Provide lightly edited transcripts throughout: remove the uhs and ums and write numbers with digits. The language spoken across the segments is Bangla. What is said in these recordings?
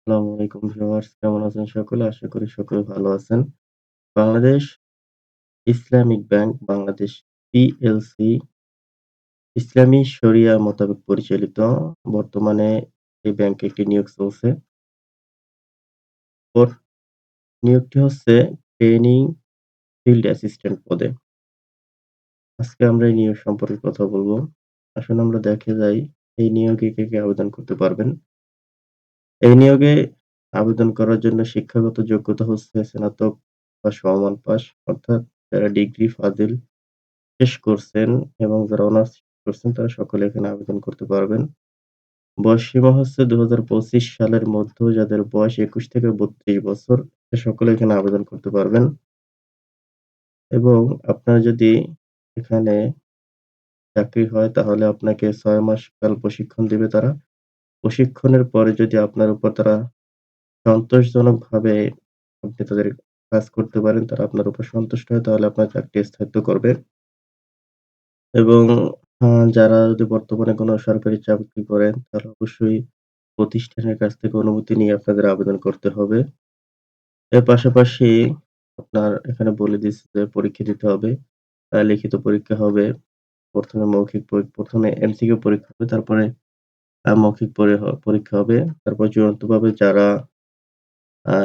আসসালামু আলাইকুম ভিউয়ার্স, কেমন আছেন সকলে? আশা করি সকলে ভালো আছেন। Bangladesh Islamic bank Bangladesh PLC ইসলামী শরিয়া মোতাবেক পরিচালিত। বর্তমানে এই ব্যাংকে একটি নিয়োগ চলছে। ওর নিয়োগটি হচ্ছে ট্রেনিং ফিল্ড অ্যাসিস্ট্যান্ট পদে। আজকে আমরা এই নিয়োগ সম্পর্কে কথা বলব। আসুন আমরা দেখে যাই এই নিয়োগে কে আবেদন করতে পারবেন। এই নিয়োগে আবেদন করার জন্য শিক্ষাগত যোগ্যতা হচ্ছে স্নাতক বা সমমান পাস, অর্থাৎ যারা ডিগ্রি ফাজিল শেষ করছেন এবং যারা অনার্স করছেন তারা সকলে এখানে আবেদন করতে পারবেন। বয়সসীমা হচ্ছে ২০২৫ সালের মধ্য যাদের বয়স ২১ থেকে ৩২ বছর সে সকলে এখানে আবেদন করতে পারবেন। এবং আপনার যদি এখানে চাকরি হয় তাহলে আপনাকে ৬ মাস কাল প্রশিক্ষণ দিবে তারা। প্রশিক্ষণের পরে যদি আপনার উপর তারা সন্তোষজনকভাবে আপনি তাদের কাজ করতে পারেন, তারা আপনার উপর সন্তুষ্ট হয় তাহলে আপনার চাকরি স্থায়িত্ব করবে। এবং আ যারা যদি বর্তমানে কোনো সরকারি চাকরি করেন, তাহলে অবশ্যই প্রতিষ্ঠানের কাছ থেকে অনুমতি নিয়ে আপনাদের আবেদন করতে হবে। এর পাশাপাশি আপনার এখানে বলে দিচ্ছে যে পরীক্ষা দিতে হবে। লিখিত পরীক্ষা হবে। ১ম এ এমসিকিউ পরীক্ষা হবে। তারপরে মৌখিক পরীক্ষা হবে। তারপর চূড়ান্তভাবে যারা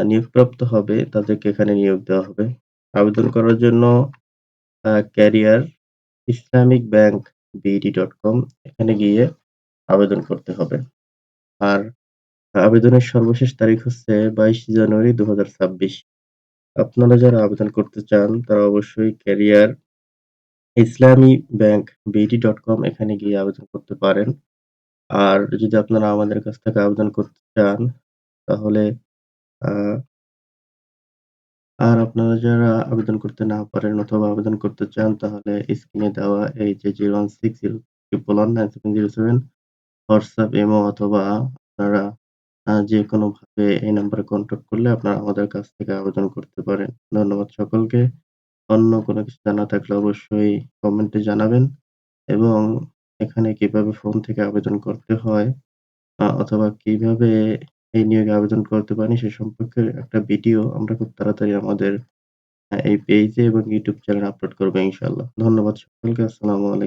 নিয়োগপ্রাপ্ত হবে তাদেরকে এখানে নিয়োগ দেওয়া হবে। আবেদন করার জন্য ক্যারিয়ার ইসলামিক ব্যাংক বিডি.কম এখানে গিয়ে আবেদন করতে হবে। আর আবেদনের সর্বশেষ তারিখ হচ্ছে ২২ জানুয়ারি ২০২৬। আপনারা যারা আবেদন করতে চান তারা অবশ্যই ক্যারিয়ার ইসলামী ব্যাংক বিডি.কম এখানে গিয়ে আবেদন করতে পারেন। আর যদি আপনারা আমাদের কাছ থেকে আবেদন করতে চান তাহলে আ আর আপনারা যারা আবেদন করতে না পারেন অথবা আবেদন করতে চান তাহলে স্ক্রিনে দেওয়া এই যে 01601197707 হোয়াটসঅ্যাপ, ইমো অথবা আপনারা যেকোনোভাবে এই নাম্বারে কন্টাক্ট করলে আপনারা আমাদের কাছ থেকে আবেদন করতে পারেন। ধন্যবাদ সকলকে। অন্য কোনো কিছু জানা থাকলে অবশ্যই কমেন্টে জানাবেন এবং এখানে কিভাবে ফোন থেকে আবেদন করতে হয় অথবা কিভাবে এই নিয়োগে আবেদন করতে পারি সে সম্পর্কে একটা ভিডিও আমরা খুব তাড়াতাড়ি আমাদের এই পেজে এবং YouTube চ্যানেলে আপলোড করব ইনশাআল্লাহ। ধন্যবাদ সকলকে। আসসালামু আলাইকুম।